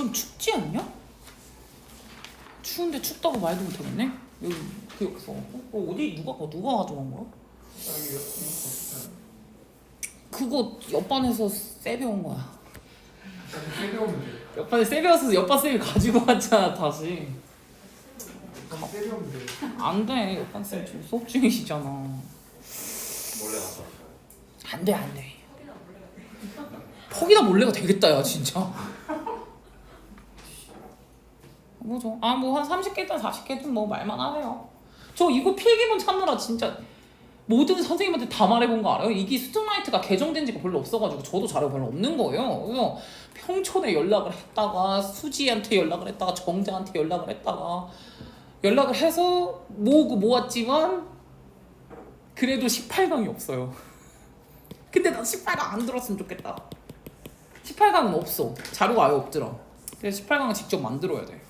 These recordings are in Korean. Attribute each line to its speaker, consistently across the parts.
Speaker 1: 좀 춥지 않냐? 추운데 춥다고 말도 못하겠네? 여기 그 없어. 어디 누가 가져간 거야? 그거 옆반에서 세배온 거야.
Speaker 2: 세배우면 돼.
Speaker 1: 옆반에 세배워서 옆반 쌤이 가지고 왔잖아 다시.
Speaker 2: 세배우면 돼.
Speaker 1: 안 돼. 옆반 쌤 지금 수업 중이시잖아.
Speaker 3: 몰래 갔다 왔어요.
Speaker 1: 안 돼, 안 돼. 퍽이나 몰래가 되겠다, 야, 진짜. 뭐죠? 아, 뭐 한 30개든 40개든 뭐 말만 하네요. 저 이거 필기문 찾느라 진짜 모든 선생님한테 다 말해본 거 알아요? 이게 스투라이트가 개정된 지가 별로 없어가지고 저도 자료가 별로 없는 거예요. 그래서 평촌에 연락을 했다가 수지한테 연락을 했다가 정자한테 연락을 했다가 연락을 해서 모았지만 그래도 18강이 없어요. 근데 난 18강 안 들었으면 좋겠다. 18강은 없어. 자료가 아예 없더라. 그래서 18강은 직접 만들어야 돼.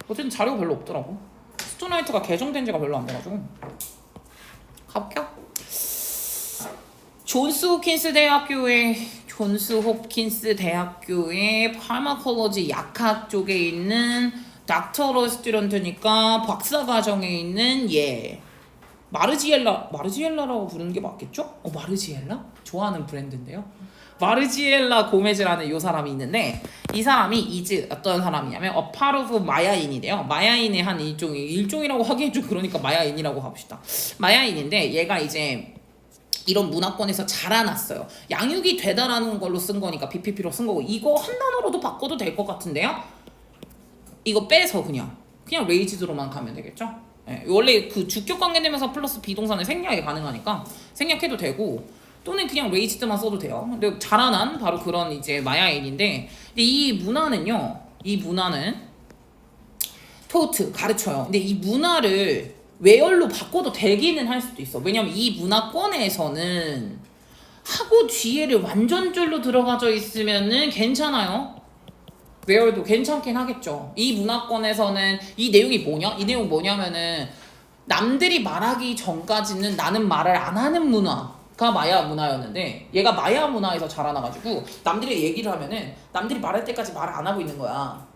Speaker 1: 어쨌든 자료가 별로 없더라고. 스투나이트가 개정된 지가 별로 안 돼가지고. 가볼게요. 존스 홉킨스 대학교의 파마콜로지 약학 쪽에 있는 닥터럴 스튜던트니까 박사과정에 있는 마르지엘라라고 부르는 게 맞겠죠? 마르지엘라? 좋아하는 브랜드인데요. 마르지엘라 고메즈라는 이 사람이 있는데 이 사람이 어떤 사람이냐면 파르프 마야인이래요. 마야인의 한 일종이라고 하기엔 좀 그러니까 마야인이라고 합시다. 마야인인데 얘가 이제 이런 문화권에서 자라났어요. 양육이 되다라는 걸로 쓴 거니까 BPP로 쓴 거고 이거 한 단어로도 바꿔도 될 것 같은데요. 이거 빼서 그냥 레이지드로만 가면 되겠죠. 네, 원래 그 주격 관계되면서 플러스 비동사는 생략이 가능하니까 생략해도 되고 또는 그냥 레이지드만 써도 돼요. 근데 자라난 바로 그런 이제 마야인인데 근데 이 문화는 토트 가르쳐요. 근데 이 문화를 외열로 바꿔도 되기는 할 수도 있어. 왜냐면 이 문화권에서는 하고 뒤에를 완전줄로 들어가져 있으면은 괜찮아요. 외열도 괜찮긴 하겠죠. 이 문화권에서는 이 내용이 뭐냐? 이 내용 뭐냐면은 남들이 말하기 전까지는 나는 말을 안 하는 문화가 마야 문화였는데 얘가 마야 문화에서 자라나가지고 남들이 얘기를 하면은 남들이 말할 때까지 말을 안 하고 있는 거야.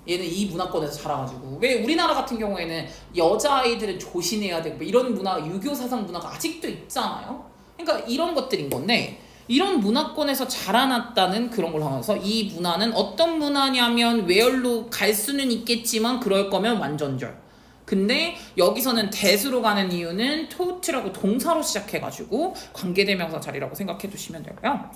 Speaker 1: 얘는 이 문화권에서 자라가지고 왜 우리나라 같은 경우에는 여자아이들은 조신해야 되고 뭐 이런 문화 유교 사상 문화가 아직도 있잖아요. 그러니까 이런 것들인 건데 이런 문화권에서 자라났다는 그런 걸 하면서 이 문화는 어떤 문화냐면 외열로 갈 수는 있겠지만 그럴 거면 완전절. 근데 여기서는 대수로 가는 이유는 토트라고 동사로 시작해가지고 관계대명사 자리라고 생각해 두시면 되고요.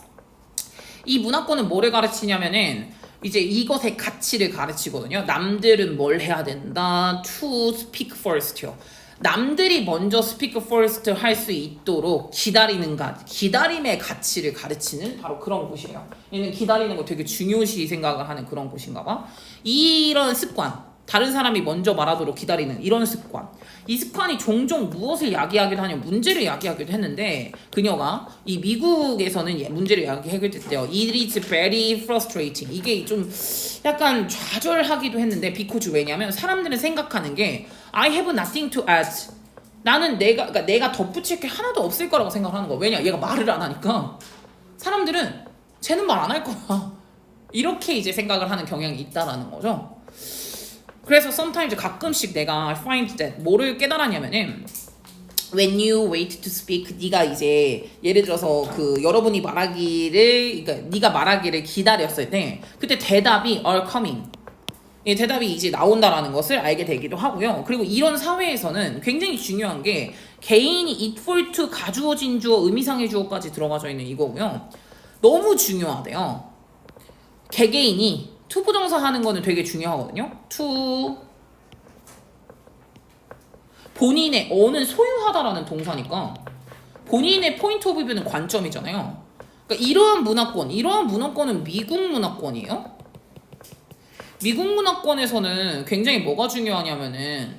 Speaker 1: 이 문화권은 뭐를 가르치냐면은 이제 이것의 가치를 가르치거든요. 남들은 뭘 해야 된다. To speak first요. 남들이 먼저 speak first 할 수 있도록 기다림의 가치를 가르치는 바로 그런 곳이에요. 얘는 기다리는 거 되게 중요시 생각을 하는 그런 곳인가 봐. 이런 습관, 다른 사람이 먼저 말하도록 기다리는 이런 습관. 이 습관이 종종 무엇을 야기하기도 하냐면 문제를 야기하기도 했는데 그녀가 이 미국에서는 문제를 야기하기도 It is very frustrating. 이게 좀 약간 좌절하기도 했는데 because 왜냐면 사람들은 생각하는 게 I have nothing to add. 나는 내가 덧붙일 게 하나도 없을 거라고 생각하는 거야. 왜냐? 얘가 말을 안 하니까 사람들은 쟤는 말 안 할 거야. 이렇게 이제 생각을 하는 경향이 있다라는 거죠. 그래서 sometimes 가끔씩 내가 find that 뭐를 깨달았냐면은 when you wait to speak 네가 이제 예를 들어서 그 여러분이 그러니까 네가 말하기를 기다렸을 때 그때 대답이 are coming. 이 대답이 이제 나온다라는 것을 알게 되기도 하고요. 그리고 이런 사회에서는 굉장히 중요한 게 개인이 it for to 가주어진 주어 의미상의 주어까지 들어가져 있는 이거고요. 너무 중요하대요. 개개인이 to 부정사 하는 거는 되게 중요하거든요. to 본인의 어는 소유하다라는 동사니까 본인의 포인트 오브 뷰는 관점이잖아요. 그러니까 이러한 문화권은 미국 문화권이에요. 미국 문화권에서는 굉장히 뭐가 중요하냐면은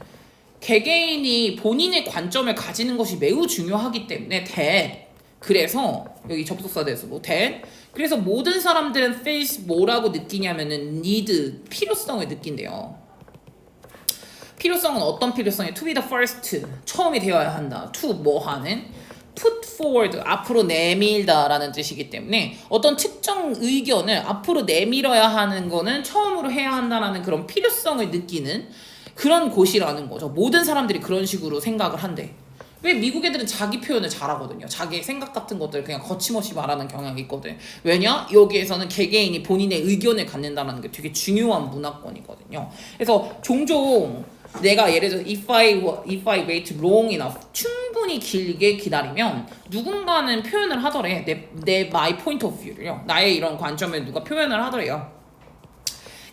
Speaker 1: 개개인이 본인의 관점을 가지는 것이 매우 중요하기 때문에 그래서 여기 접속사 대해서 그래서 모든 사람들은 face 뭐라고 느끼냐면은 need 필요성을 느낀대요. 필요성은 어떤 필요성이 to be the first 처음이 되어야 한다. to 뭐 하는 put forward 앞으로 내밀다라는 뜻이기 때문에 어떤 특정 의견을 앞으로 내밀어야 하는 거는 처음으로 해야 한다라는 그런 필요성을 느끼는 그런 곳이라는 거죠. 모든 사람들이 그런 식으로 생각을 한대. 왜 미국 애들은 자기 표현을 잘하거든요. 자기의 생각 같은 것들을 그냥 거침없이 말하는 경향이 있거든. 왜냐? 여기에서는 개개인이 본인의 의견을 갖는다는 게 되게 중요한 문화권이거든요. 그래서 종종 내가 예를 들어 if I wait long enough 충분히 길게 기다리면 누군가는 표현을 하더래. 내 my point of view를요. 나의 이런 관점을 누가 표현을 하더래요.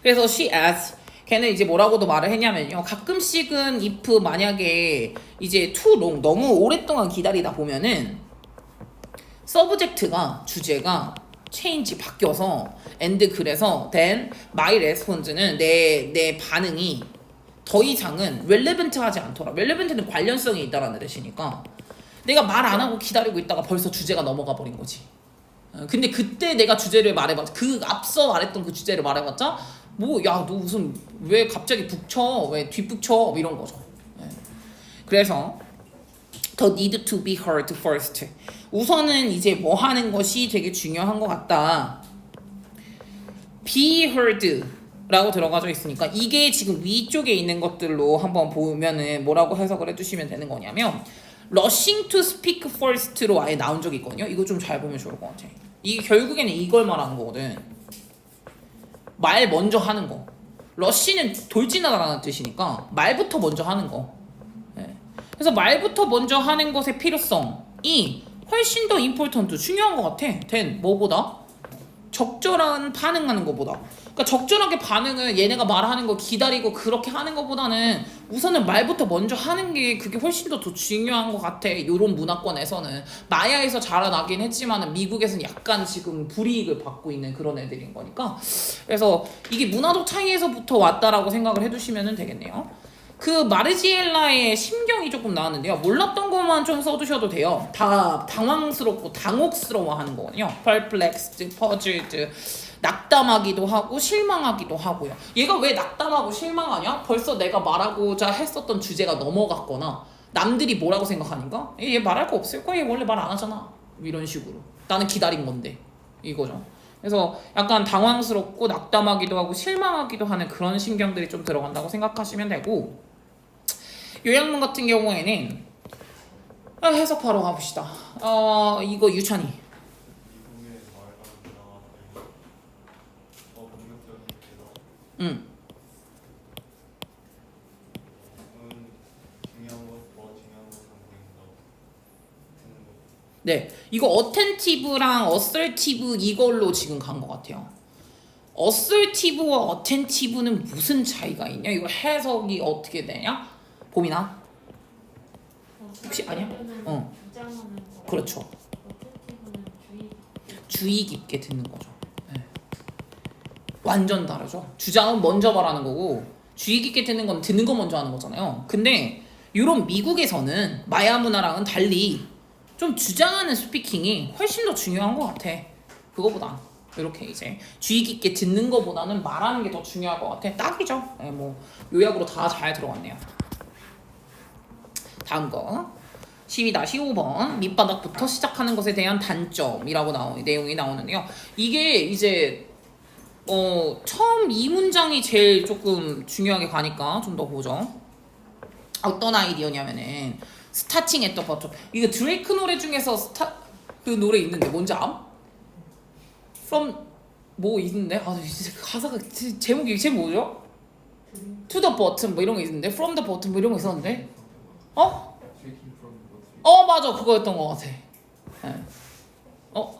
Speaker 1: 그래서 she asks 걔는 이제 뭐라고도 말을 했냐면요. 가끔씩은 if 만약에 이제 too long 너무 오랫동안 기다리다 보면은 subject가 주제가 change 바뀌어서 and 그래서 then my response는 내 반응이 더 이상은 relevant하지 않더라. relevant는 관련성이 있다라는 뜻이니까 내가 말 안 하고 기다리고 있다가 벌써 주제가 넘어가 버린 거지. 근데 그때 내가 주제를 말해봤자 그 앞서 말했던 그 주제를 말해봤자 뭐 야 너 무슨 왜 갑자기 북쳐 왜 뒷북쳐 이런 거죠. 그래서 the need to be heard first 우선은 이제 뭐 하는 것이 되게 중요한 것 같다. be heard 라고 들어가져 있으니까 이게 지금 위쪽에 있는 것들로 한번 보면은 뭐라고 해석을 해주시면 되는 거냐면 rushing to speak first로 아예 나온 적이 있거든요. 이거 좀 잘 보면 좋을 것 같아. 이게 결국에는 이걸 말하는 거거든. 말 먼저 하는 거. rush는 돌진하다라는 뜻이니까 말부터 먼저 하는 거. 그래서 말부터 먼저 하는 것의 필요성이 훨씬 더 important 중요한 것 같아. 된 뭐보다? 적절한 반응하는 것보다. 그러니까 적절하게 반응을 얘네가 말하는 거 기다리고 그렇게 하는 것보다는 우선은 말부터 먼저 하는 게 그게 훨씬 더 중요한 것 같아. 요런 문화권에서는 마야에서 자라나긴 했지만 미국에서는 약간 지금 불이익을 받고 있는 그런 애들인 거니까. 그래서 이게 문화적 차이에서부터 왔다라고 생각을 해두시면 되겠네요. 그 마르지엘라의 심경이 조금 나왔는데요. 몰랐던 것만 좀 써두셔도 돼요. 다 당황스럽고 당혹스러워하는 거거든요. perplexed, puzzled, 낙담하기도 하고 실망하기도 하고요. 얘가 왜 낙담하고 실망하냐? 벌써 내가 말하고자 했었던 주제가 넘어갔거나 남들이 뭐라고 생각하니까 얘 말할 거 없을 거야. 얘 원래 말 안 하잖아. 이런 식으로. 나는 기다린 건데. 이거죠. 그래서 약간 당황스럽고 낙담하기도 하고 실망하기도 하는 그런 신경들이 좀 들어간다고 생각하시면 되고 요양문 같은 경우에는 해석하러 가봅시다. 이거 유찬이.
Speaker 3: 미국의 말과 문화가 더 본격적인 대답. 중요한 것만 보인다.
Speaker 1: 네, 이거 어텐티브랑 어설티브 이걸로 지금 간 것 같아요. 어설티브와 어텐티브는 무슨 차이가 있냐? 이거 해석이 어떻게 되냐? 봄이나? 혹시 아니야?
Speaker 4: 주장하는 거.
Speaker 1: 그렇죠.
Speaker 4: 어텐티브는
Speaker 1: 주의 깊게 듣는 거죠. 네. 완전 다르죠. 주장은 먼저 말하는 거고 주의 깊게 듣는 건 듣는 거 먼저 하는 거잖아요. 근데 이런 미국에서는 마야 문화랑은 달리 좀 주장하는 스피킹이 훨씬 더 중요한 것 같아. 그거보다 이렇게 이제 주의 깊게 듣는 거보다는 말하는 게 더 중요할 것 같아. 딱이죠. 네, 뭐 요약으로 다 잘 들어갔네요. 다음 거 12-15번 밑바닥부터 시작하는 것에 대한 단점이라고 내용이 나오는데요. 이게 이제 처음 이 문장이 제일 조금 중요하게 가니까 좀 더 보죠. 어떤 아이디어냐면은 스타팅 앳 더 버튼. 이거 드레이크 노래 중에서 그 노래 있는데 뭔지 암? From 뭐 있는데? 가사가 제목이 뭐죠? To the bottom 뭐 이런 거 있는데 From the bottom 뭐 이런 거 있었는데 맞아 그거였던 것 같아. 네.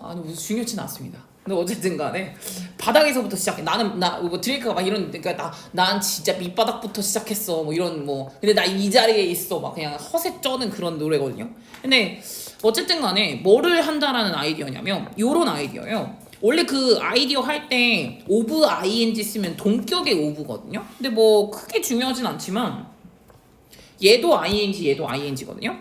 Speaker 1: 아니 무슨 중요치는 않습니다. 근데 어쨌든 간에 바닥에서부터 시작해. 뭐 드레이크가 막 이런 그러니까 난 진짜 밑바닥부터 시작했어 뭐 이런 뭐 근데 나 이 자리에 있어 막 그냥 허세 쩌는 그런 노래거든요. 근데 어쨌든 간에 뭐를 한다라는 아이디어냐면 요런 아이디어예요. 원래 그 아이디어 할 때 of ing 쓰면 동격의 of거든요. 근데 뭐 크게 중요하진 않지만 얘도 ing 얘도 ing거든요.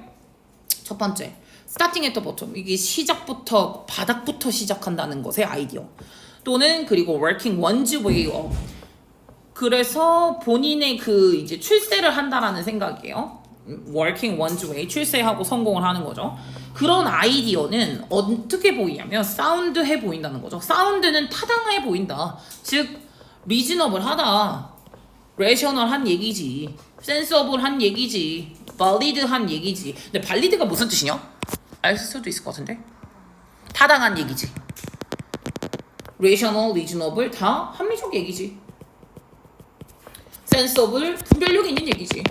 Speaker 1: 첫 번째 starting at the bottom 이게 시작부터 바닥부터 시작한다는 것의 아이디어 또는 그리고 working one's way up 그래서 본인의 그 이제 출세를 한다라는 생각이에요. working one's way 출세하고 성공을 하는 거죠. 그런 아이디어는 어떻게 보이냐면 사운드해 보인다는 거죠. 사운드는 타당해 보인다. 즉 리즈너블하다, 레셔널한 얘기지, 센서블한 얘기지, 발리드한 얘기지. 근데 발리드가 무슨 뜻이냐? 알 수도 있을 것 같은데. 타당한 얘기지. 레셔널, 리즈너블 다 합리적 얘기지. 센서블 분별력 있는 얘기지.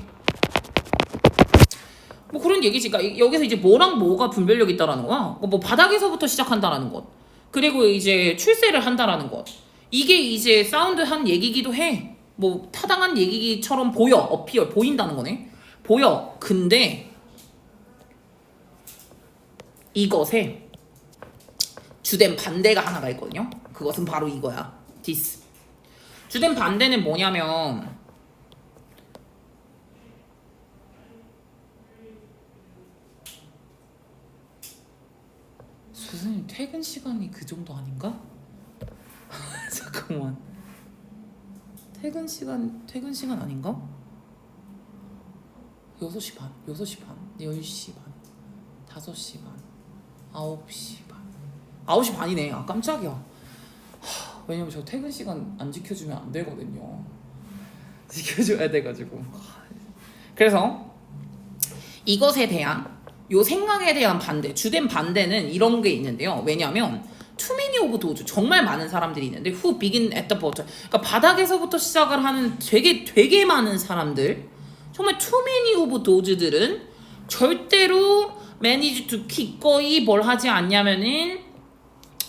Speaker 1: 뭐 그런 얘기지. 그러니까 여기서 이제 뭐랑 뭐가 분별력 있다라는 거야. 뭐 바닥에서부터 시작한다라는 것. 그리고 이제 출세를 한다라는 것. 이게 이제 사운드한 얘기기도 해. 뭐 타당한 얘기처럼 보여. 어피어 보인다는 거네. 보여. 근데 이것에 주된 반대가 하나가 있거든요. 그것은 바로 이거야. 디스. 주된 반대는 뭐냐면 선생님 퇴근 시간이 그 정도 아닌가? 잠깐만. 퇴근 시간 아닌가? 6시 반, 10시 반, 5시 반, 9시 반. 9시 반이네. 아 깜짝이야. 왜냐면 저 퇴근 시간 안 지켜주면 안 되거든요. 지켜줘야 돼가지고. 그래서 이것에 대한 요 생각에 대한 반대, 주된 반대는 이런 게 있는데요. 왜냐면 too many of those, 정말 많은 사람들이 있는데 who begin at the bottom, 그러니까 바닥에서부터 시작을 하는 되게 많은 사람들, 정말 too many of those들은 절대로 manage to 기꺼이 뭘 하지 않냐면은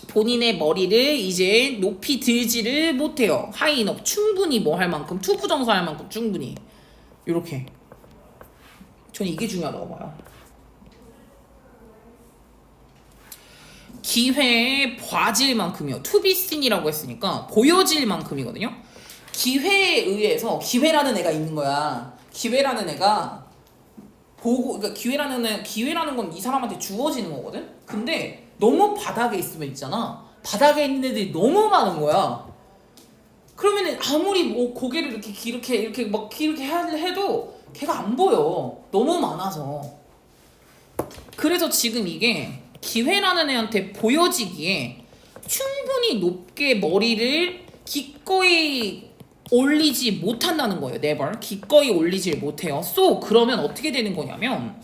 Speaker 1: 본인의 머리를 이제 높이 들지를 못해요. high enough, 충분히 뭐 할 만큼, 투부정사할 만큼 충분히. 요렇게. 저는 이게 중요하다고 봐요. 기회에 봐질 만큼이요. to be seen이라고 했으니까 보여질 만큼이거든요. 기회에 의해서, 기회라는 애가 있는 거야. 기회라는 애가 보고, 그러니까 기회라는 건 이 사람한테 주어지는 거거든. 근데 너무 바닥에 있으면 있잖아. 바닥에 있는 애들이 너무 많은 거야. 그러면은 아무리 뭐 고개를 이렇게 막 이렇게 해도 걔가 안 보여. 너무 많아서. 그래서 지금 이게 기회라는 애한테 보여지기에 충분히 높게 머리를 기꺼이 올리지 못한다는 거예요. never. 기꺼이 올리질 못해요. so 그러면 어떻게 되는 거냐면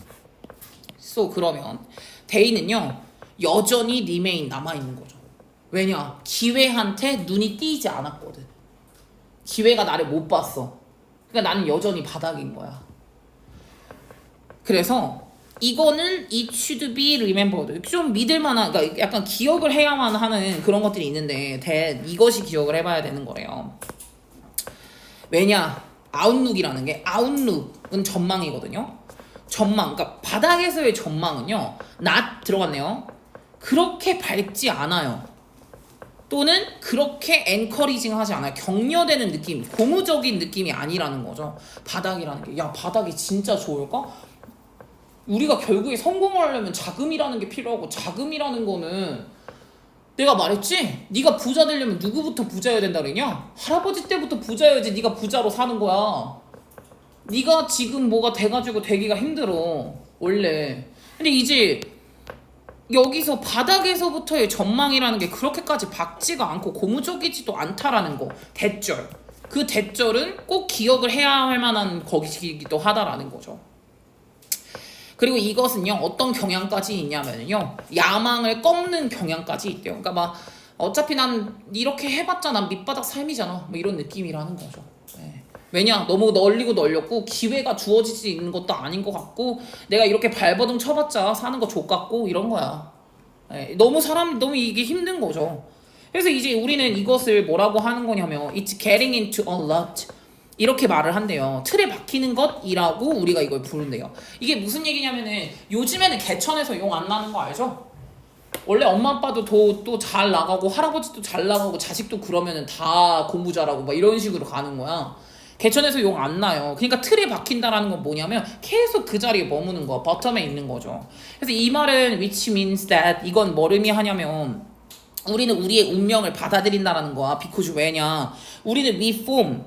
Speaker 1: 그러면 데이는요 여전히 remain 남아있는 거죠. 왜냐? 기회한테 눈이 띄지 않았거든. 기회가 나를 못 봤어. 그러니까 나는 여전히 바닥인 거야. 그래서 이거는 it should be remembered. 좀 믿을만한, 그러니까 약간 기억을 해야만 하는 그런 것들이 있는데 이것이 기억을 해봐야 되는 거래요. 왜냐? 아웃룩이라는 게, 아웃룩은 전망이거든요. 전망, 그러니까 바닥에서의 전망은요, not 들어갔네요. 그렇게 밝지 않아요. 또는 그렇게 엔커리징 하지 않아요. 격려되는 느낌, 고무적인 느낌이 아니라는 거죠. 바닥이라는 게. 야, 바닥이 진짜 좋을까? 우리가 결국에 성공하려면 자금이라는 게 필요하고, 자금이라는 거는 내가 말했지? 네가 부자 되려면 누구부터 부자여야 된다 그랬냐? 할아버지 때부터 부자여야지 네가 부자로 사는 거야. 네가 지금 뭐가 돼가지고 되기가 힘들어 원래. 근데 이제 여기서 바닥에서부터의 전망이라는 게 그렇게까지 밝지가 않고 고무적이지도 않다라는 거. 대절. 그 대절은 꼭 기억을 해야 할 만한 거기기도 하다라는 거죠. 그리고 이것은요 어떤 경향까지 있냐면요 야망을 꺾는 경향까지 있대요. 그러니까 막 어차피 난 이렇게 해봤자 난 밑바닥 삶이잖아, 뭐 이런 느낌이라는 거죠. 네. 왜냐? 너무 널렸고 기회가 주어지지 있는 것도 아닌 것 같고, 내가 이렇게 발버둥 쳐봤자 사는 거 족같고 이런 거야. 네. 너무 이게 힘든 거죠. 그래서 이제 우리는 이것을 뭐라고 하는 거냐면 it's getting into a lot, 이렇게 말을 한대요. 틀에 박히는 것이라고 우리가 이걸 부른대요. 이게 무슨 얘기냐면은 요즘에는 개천에서 용 안 나는 거 알죠? 원래 엄마 아빠도 또 잘 나가고 할아버지도 잘 나가고 자식도 그러면은 다 공부 잘하고 막 이런 식으로 가는 거야. 개천에서 용 안 나요. 그러니까 틀에 박힌다라는 건 뭐냐면 계속 그 자리에 머무는 거야. 버텀에 있는 거죠. 그래서 이 말은 which means that, 이건 뭘 의미하냐면 우리는 우리의 운명을 받아들인다라는 거야. because 왜냐? 우리는 we form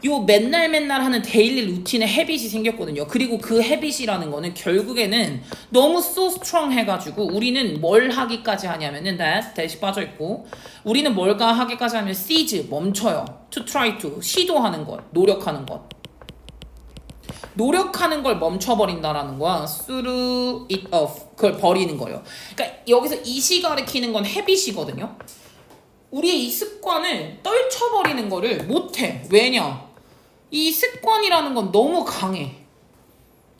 Speaker 1: 요 맨날 하는 데일리 루틴의 헤빗이 생겼거든요. 그리고 그 헤빗이라는 거는 결국에는 너무 so strong 해가지고 우리는 뭘 하기까지 하냐면은 that이 빠져있고 우리는 뭘까 하기까지 하면 cease 멈춰요. to try to 시도하는 것, 노력하는 것. 노력하는 걸 멈춰버린다라는 거야. through it off 그걸 버리는 거예요. 그러니까 여기서 이시 가리키는 건 헤빗이거든요. 우리의 이 습관을 떨쳐버리는 거를 못해. 왜냐? 이 습관이라는 건 너무 강해.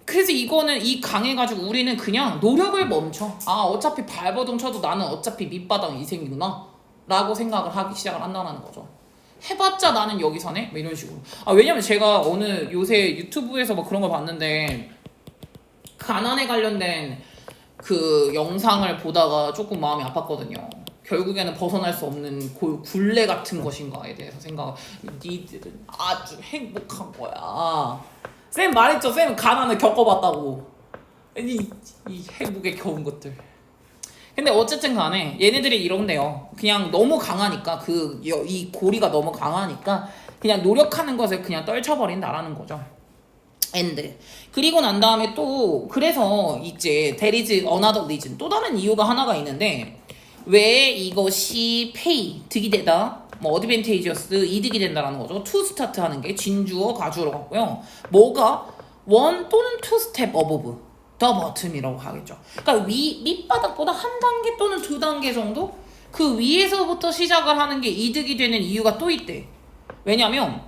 Speaker 1: 그래서 이거는 이 강해가지고 우리는 그냥 노력을 멈춰. 아 어차피 발버둥 쳐도 나는 어차피 밑바닥 인생이구나 라고 생각을 하기 시작을 한다는 거죠. 해봤자 나는 여기 사네? 뭐 이런 식으로. 아 왜냐면 제가 어느 요새 유튜브에서 막 그런 걸 봤는데 가난에 관련된 그 영상을 보다가 조금 마음이 아팠거든요. 결국에는 벗어날 수 없는 굴레 같은 것인가에 대해서 생각. 니들은 아주 행복한 거야. 쌤 말했죠. 쌤 가난을 겪어봤다고. 이 행복에 겨운 것들. 근데 어쨌든 간에 얘네들이 이런데요. 그냥 너무 강하니까 이 고리가 너무 강하니까 그냥 노력하는 것을 그냥 떨쳐버린다라는 거죠. and 그리고 난 다음에 또 그래서 이제 there is another reason 또 다른 이유가 하나가 있는데 왜 이것이 pay 득이 되다 뭐 advantageous 이득이 된다라는 거죠. to start 하는 게 진주어 가주어로 갔고요. 뭐가 one 또는 two step above the bottom이라고 하겠죠. 그러니까 밑바닥보다 한 단계 또는 두 단계 정도 그 위에서부터 시작을 하는 게 이득이 되는 이유가 또 있대. 왜냐면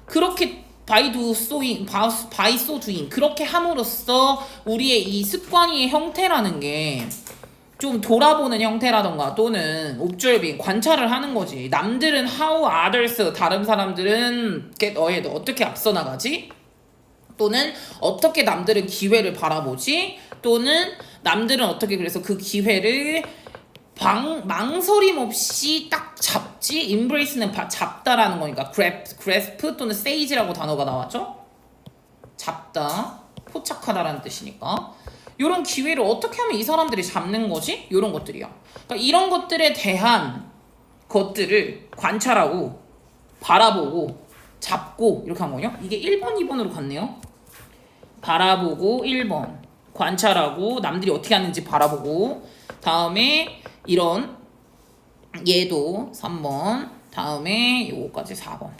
Speaker 1: 그렇게 by so doing 그렇게 함으로써 우리의 이 습관의 형태라는 게 좀 돌아보는 형태라던가 또는 observing 관찰을 하는 거지. 남들은 how others 다른 사람들은 get ahead 어떻게 앞서 나가지? 또는 어떻게 남들은 기회를 바라보지? 또는 남들은 어떻게 그래서 그 기회를 망설임 없이 딱 잡지? embrace는 잡다라는 거니까 grasp 또는 seize라고 단어가 나왔죠? 잡다, 포착하다라는 뜻이니까 이런 기회를 어떻게 하면 이 사람들이 잡는 거지? 이런 것들이야. 그러니까 이런 것들에 대한 것들을 관찰하고 바라보고 잡고 이렇게 한 거요. 이게 1번, 2번으로 갔네요. 바라보고 1번 관찰하고 남들이 어떻게 하는지 바라보고 다음에 이런 얘도 3번 다음에 요거까지 4번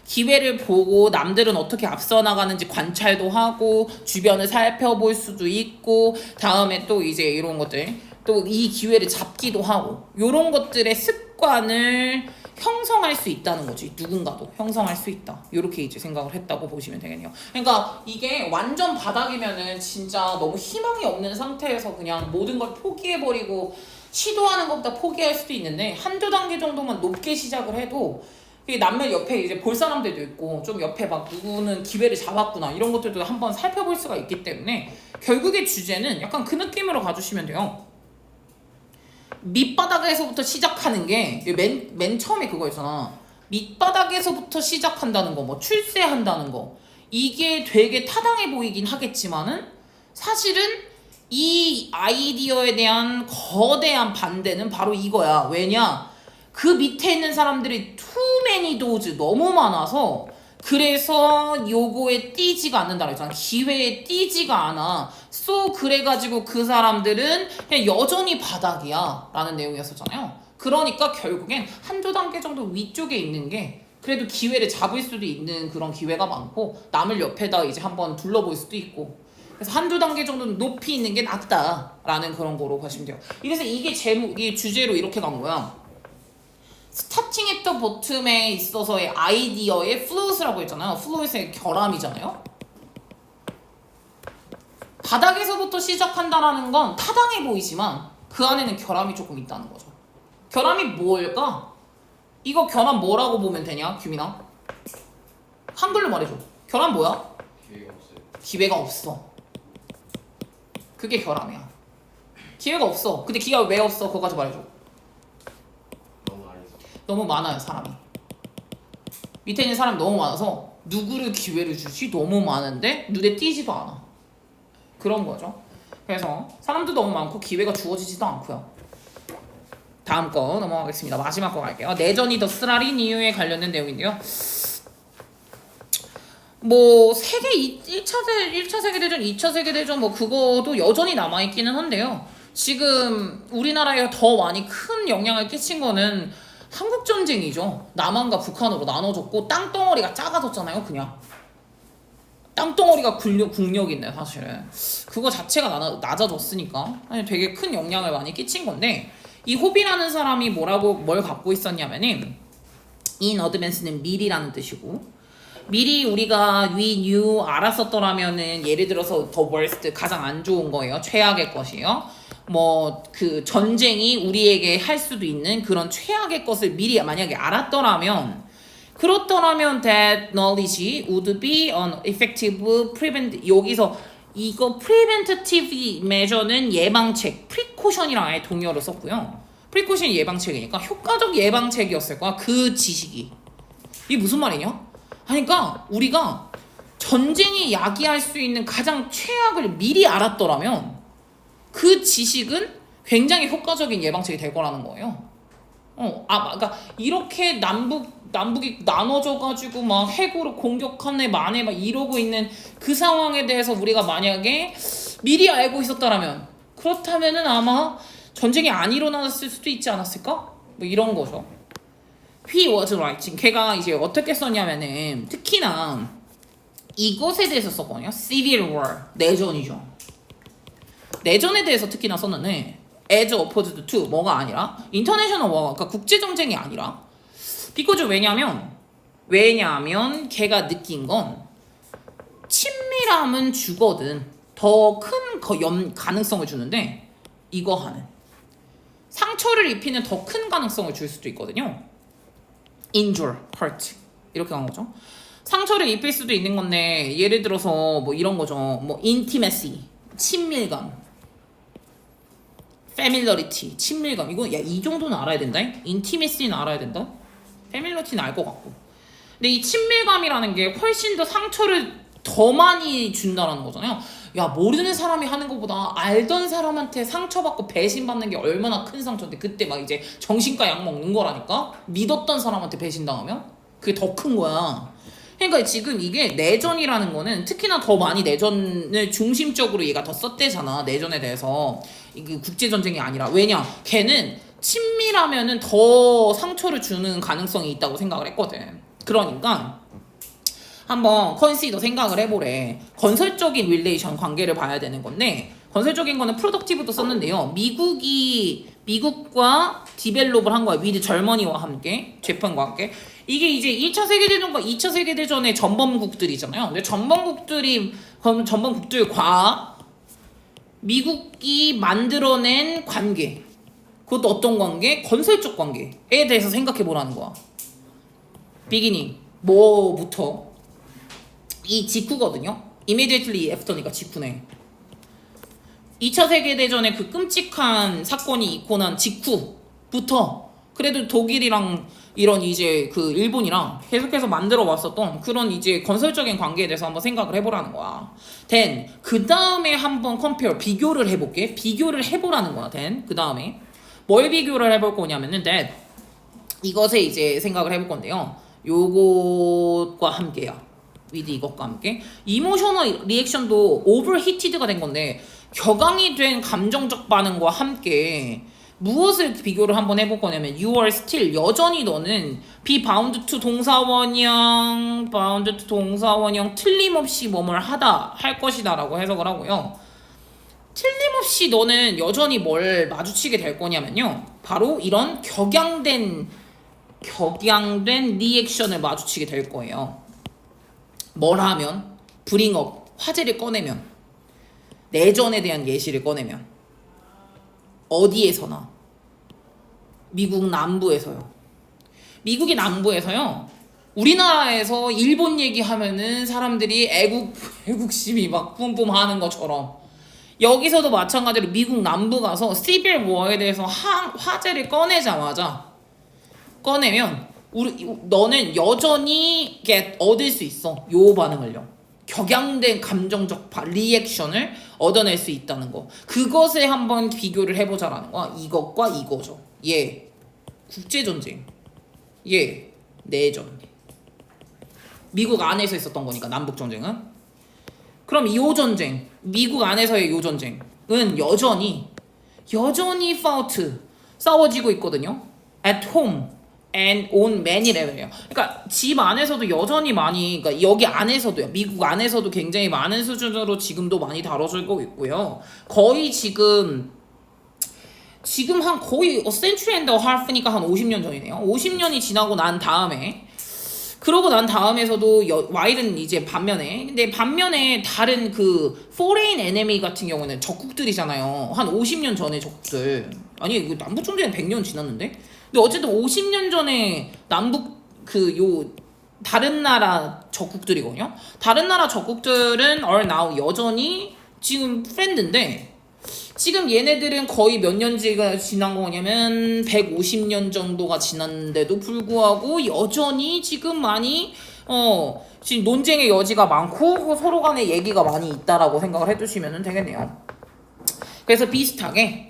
Speaker 1: 기회를 보고 남들은 어떻게 앞서 나가는지 관찰도 하고 주변을 살펴볼 수도 있고 다음에 또 이제 이런 것들 또 이 기회를 잡기도 하고 이런 것들의 습관을 형성할 수 있다는 거지. 누군가도 형성할 수 있다. 이렇게 이제 생각을 했다고 보시면 되겠네요. 그러니까 이게 완전 바닥이면은 진짜 너무 희망이 없는 상태에서 그냥 모든 걸 포기해버리고 시도하는 것보다 포기할 수도 있는데 한두 단계 정도만 높게 시작을 해도 남의 옆에 이제 볼 사람들도 있고 좀 옆에 막 누구는 기회를 잡았구나 이런 것들도 한번 살펴볼 수가 있기 때문에 결국의 주제는 약간 그 느낌으로 가주시면 돼요. 밑바닥에서부터 시작하는 게 맨 처음에 그거 있잖아. 밑바닥에서부터 시작한다는 거, 뭐 출세한다는 거 이게 되게 타당해 보이긴 하겠지만은 사실은 이 아이디어에 대한 거대한 반대는 바로 이거야. 왜냐? 그 밑에 있는 사람들이 too many doors 너무 많아서 그래서 요거에 띄지가 않는다 그랬잖아. 기회에 띄지가 않아. so 그래가지고 그 사람들은 그냥 여전히 바닥이야 라는 내용이었었잖아요. 그러니까 결국엔 한두 단계 정도 위쪽에 있는 게 그래도 기회를 잡을 수도 있는 그런 기회가 많고 남을 옆에다 이제 한번 둘러볼 수도 있고 그래서 한두 단계 정도는 높이 있는 게 낫다라는 그런 거로 보시면 돼요. 그래서 이게 이 주제로 이렇게 간 거야. 스타팅 앳 더 보텀에 있어서의 아이디어의 플로우스라고 했잖아요. 플로우스의 결함이잖아요. 바닥에서부터 시작한다라는 건 타당해 보이지만 그 안에는 결함이 조금 있다는 거죠. 결함이 뭘까? 이거 결함 뭐라고 보면 되냐? 규민아? 한글로 말해줘. 결함 뭐야?
Speaker 3: 기회가 없어요.
Speaker 1: 기회가 없어. 그게 결함이야. 기회가 없어. 근데 기회가 왜 없어? 그거까지 말해줘.
Speaker 3: 너무 알려서.
Speaker 1: 너무 많아요 사람이. 밑에 있는 사람이 너무 많아서 누구를 기회를 주지? 너무 많은데 눈에 띄지도 않아. 그런 거죠. 그래서 사람도 너무 많고 기회가 주어지지도 않고요. 다음 거 넘어가겠습니다. 마지막 거 갈게요. 내전이 더 쓰라린 이유에 관련된 내용인데요. 뭐 세계 1차 세계대전, 2차 세계대전 뭐 그거도 여전히 남아있기는 한데요. 지금 우리나라에 더 많이 큰 영향을 끼친 거는 한국전쟁이죠. 남한과 북한으로 나눠졌고 땅덩어리가 작아졌잖아요. 그냥 땅덩어리가 국력인데 사실은 그거 자체가 낮아졌으니까 되게 큰 영향을 많이 끼친 건데, 이 호비라는 사람이 뭘 갖고 있었냐면은 in advance는 미리라는 뜻이고, 미리 우리가 we knew 알았었더라면은 예를 들어서 the worst 가장 안 좋은 거예요. 최악의 것이요. 뭐 그 전쟁이 우리에게 할 수도 있는 그런 최악의 것을 미리 만약에 알았더라면, 그렇더라면 that knowledge would be an effective prevent. 여기서 이거 preventative measure는 예방책, precaution이랑 아예 동의어를 썼고요. precaution이 예방책이니까 효과적 예방책이었을 거야. 그 지식이. 이게 무슨 말이냐? 그러니까 우리가 전쟁이 야기할 수 있는 가장 최악을 미리 알았더라면 그 지식은 굉장히 효과적인 예방책이 될 거라는 거예요. 그러니까 이렇게 남북이 나눠져가지고 막 핵으로 공격하네 마네 막 이러고 있는 그 상황에 대해서 우리가 만약에 미리 알고 있었다라면, 그렇다면은 아마 전쟁이 안 일어났을 수도 있지 않았을까? 뭐 이런 거죠. He was writing. 걔가 이제 어떻게 썼냐면은 특히나 이것에 대해서 썼거든요. Civil War. 내전이죠. 내전에 대해서 특히나 썼는데 as opposed to 뭐가 아니라 international war, 그러니까 국제 전쟁이 아니라 because 왜냐면 걔가 느낀 건 친밀함은 주거든 더 큰 가능성을 주는데, 이거 하는 상처를 입히는 더 큰 가능성을 줄 수도 있거든요. injure, hurt 이렇게 간 거죠. 상처를 입힐 수도 있는 건데 예를 들어서 뭐 이런 거죠. 뭐 intimacy, 친밀감, familiarity, 친밀감. 이거 이 정도는 알아야 된다. intimacy는 알아야 된다. familiarity는 알 것 같고. 근데 이 친밀감이라는 게 훨씬 더 상처를 더 많이 준다라는 거잖아요. 야, 모르는 사람이 하는 것보다 알던 사람한테 상처받고 배신받는 게 얼마나 큰 상처인데, 그때 막 이제 정신과 약 먹는 거라니까. 믿었던 사람한테 배신당하면 그게 더 큰 거야. 그러니까 지금 이게 내전이라는 거는 특히나 더 많이 내전을 중심적으로 얘가 더 썼대잖아. 내전에 대해서. 이게 국제전쟁이 아니라. 왜냐? 걔는 친밀하면은 더 상처를 주는 가능성이 있다고 생각을 했거든. 그러니까 한번 컨시더 생각을 해보래. 건설적인 릴레이션 관계를 봐야 되는 건데, 건설적인 거는 프로덕티브도 썼는데요. 미국과 디벨롭을 한 거야. 위드 젊은이와 함께, 재판과 함께. 이게 이제 1차 세계대전과 2차 세계대전의 전범국들이잖아요. 근데 전범국들과 미국이 만들어낸 관계, 그것도 어떤 관계? 건설적 관계에 대해서 생각해 보라는 거야. 비기닝 뭐부터? 이 직후거든요. immediately after니까 직후네. 2차 세계대전의 그 끔찍한 사건이 있고 난 직후부터 그래도 독일이랑 이런 이제 그 일본이랑 계속해서 만들어 왔었던 그런 이제 건설적인 관계에 대해서 한번 생각을 해보라는 거야. then 그 다음에 한번 비교를 해볼게. 비교를 해보라는 거야. then 그 다음에 뭘 비교를 해볼 거냐면은 that 이것에 이제 생각을 해볼 건데요. 요것과 함께야. with 이것과 함께 이모셔널 리액션도 오버히티드가 된 건데, 격앙이 된 감정적 반응과 함께 무엇을 비교를 한번 해볼 거냐면 you are still, 여전히 너는 be bound to 동사원형 틀림없이 뭐뭘 하다 할 것이다 라고 해석을 하고요. 틀림없이 너는 여전히 뭘 마주치게 될 거냐면요, 바로 이런 격양된 리액션을 마주치게 될 거예요. 뭘 하면? 브링업, 화제를 꺼내면, 내전에 대한 예시를 꺼내면, 어디에서나 미국 남부에서요. 미국이 남부에서요. 우리나라에서 일본 얘기하면은 사람들이 애국심이 막 뿜뿜하는 것처럼 여기서도 마찬가지로 미국 남부 가서 시빌 워에 대해서 화제를 꺼내면 너는 여전히 얻을 수 있어. 요 반응을요. 격양된 감정적 리액션을 얻어낼 수 있다는 거. 그것에 한번 비교를 해보자라는 거야. 이것과 이거죠. 국제전쟁. 내전. 미국 안에서 있었던 거니까 남북 전쟁은. 그럼 이 전쟁, 미국 안에서의 이 전쟁은 여전히 fought 싸워지고 있거든요. At home and on many level이에요. 그러니까 집 안에서도 여전히 많이, 그러니까 여기 안에서도요. 미국 안에서도 굉장히 많은 수준으로 지금도 많이 다뤄지고 있고요. 거의 지금 한 거의 a century and a half니까 한 50년 전이네요. 50년이 지나고 난 다음에 그러고 난 다음에서도 와일은 이제 근데 반면에 다른 그 foreign enemy 같은 경우는 적국들이잖아요. 한 50년 전에 적국들. 아니 이거 남북 전쟁 100년 지났는데. 근데 어쨌든 50년 전에 남북 다른 나라 적국들이거든요. 다른 나라 적국들은 are now 여전히 지금 프렌드인데 지금 얘네들은 거의 몇 년지가 지난 거냐면 150년 정도가 지났는데도 불구하고 여전히 지금 많이 지금 논쟁의 여지가 많고 서로 간에 얘기가 많이 있다라고 생각을 해두시면 되겠네요. 그래서 비슷하게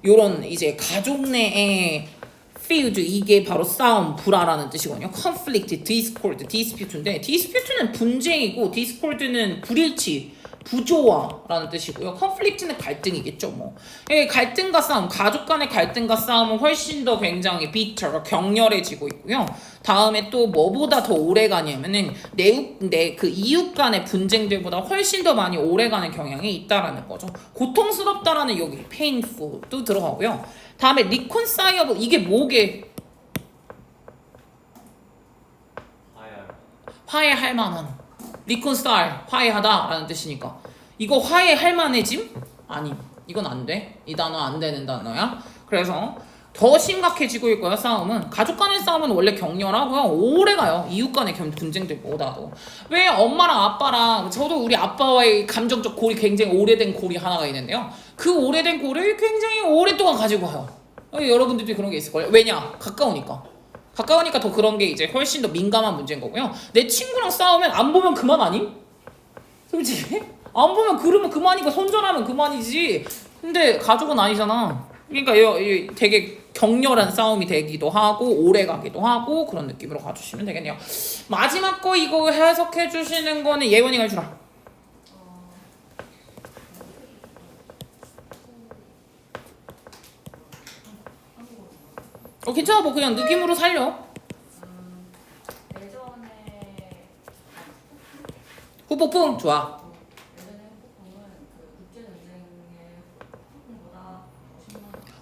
Speaker 1: 요런 이제 가족 내의 field 이게 바로 싸움, 불화라는 뜻이거든요. conflict, discord, dispute인데 dispute는 분쟁이고 discord는 불일치, 부조화라는 뜻이고요. conflict는 갈등이겠죠, 뭐. 갈등과 싸움, 가족 간의 갈등과 싸움은 훨씬 더 굉장히 bitter, 격렬해지고 있고요. 다음에 또 뭐보다 더 오래 가냐면은 그 이웃 간의 분쟁들보다 훨씬 더 많이 오래 가는 경향이 있다라는 거죠. 고통스럽다라는 여기 painful도 들어가고요. 다음에 reconcilable 이게 뭐게? 화해할 만한. reconcile 화해하다라는 뜻이니까 이거 화해할 만해짐? 아니 이건 안 돼. 이 단어 안 되는 단어야. 그래서 더 심각해지고 있고요. 싸움은 가족 간의 싸움은 원래 격렬하고요. 오래 가요. 이웃 간의 분쟁들보다도. 왜 엄마랑 아빠랑 저도 우리 아빠와의 감정적 골이 굉장히 오래된 골이 하나가 있는데요. 그 오래된 골을 굉장히 오랫동안 가지고 가요. 여러분들도 그런 게 있을걸요. 왜냐? 가까우니까 더 그런 게 이제 훨씬 더 민감한 문제인 거고요. 내 친구랑 싸우면 안 보면 그만 아님? 솔직히? 안 보면 그러면 그만이고 손절하면 그만이지. 근데 가족은 아니잖아. 그러니까 되게 격렬한 싸움이 되기도 하고 오래 가기도 하고 그런 느낌으로 가주시면 되겠네요. 마지막 거 이거 해석해 주시는 거는 예원이가 해주라. 괜찮아. 뭐 그냥 느낌으로 살려.
Speaker 4: 예전에
Speaker 1: 후폭풍 좋아.
Speaker 4: 예전에 폭풍은 그 국제 전쟁의 폭풍보다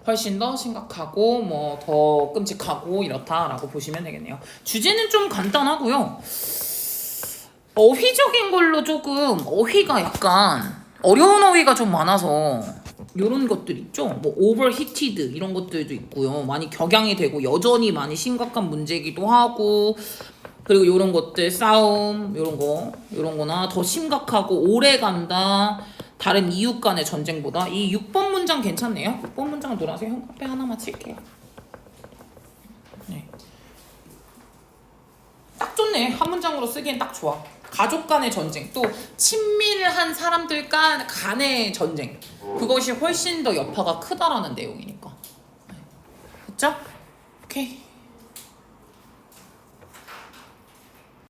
Speaker 1: 훨씬 더 심각하고 뭐 더 끔찍하고 이렇다라고 보시면 되겠네요. 주제는 좀 간단하고요. 어휘적인 걸로 조금 어휘가 약간 어려운 어휘가 좀 많아서 이런 것들 있죠. 뭐 overheated 이런 것들도 있고요. 많이 격양이 되고 여전히 많이 심각한 문제이기도 하고 그리고 이런 것들 싸움 이런 거나 더 심각하고 오래 간다. 다른 이웃 간의 전쟁보다 이 6번 문장 괜찮네요. 6번 문장 노란색 형광펜 하나만 칠게요. 네. 딱 좋네. 한 문장으로 쓰기엔 딱 좋아. 가족 간의 전쟁, 또 친밀한 사람들 간의 전쟁. 그것이 훨씬 더 여파가 크다라는 내용이니까. 그쵸? 오케이.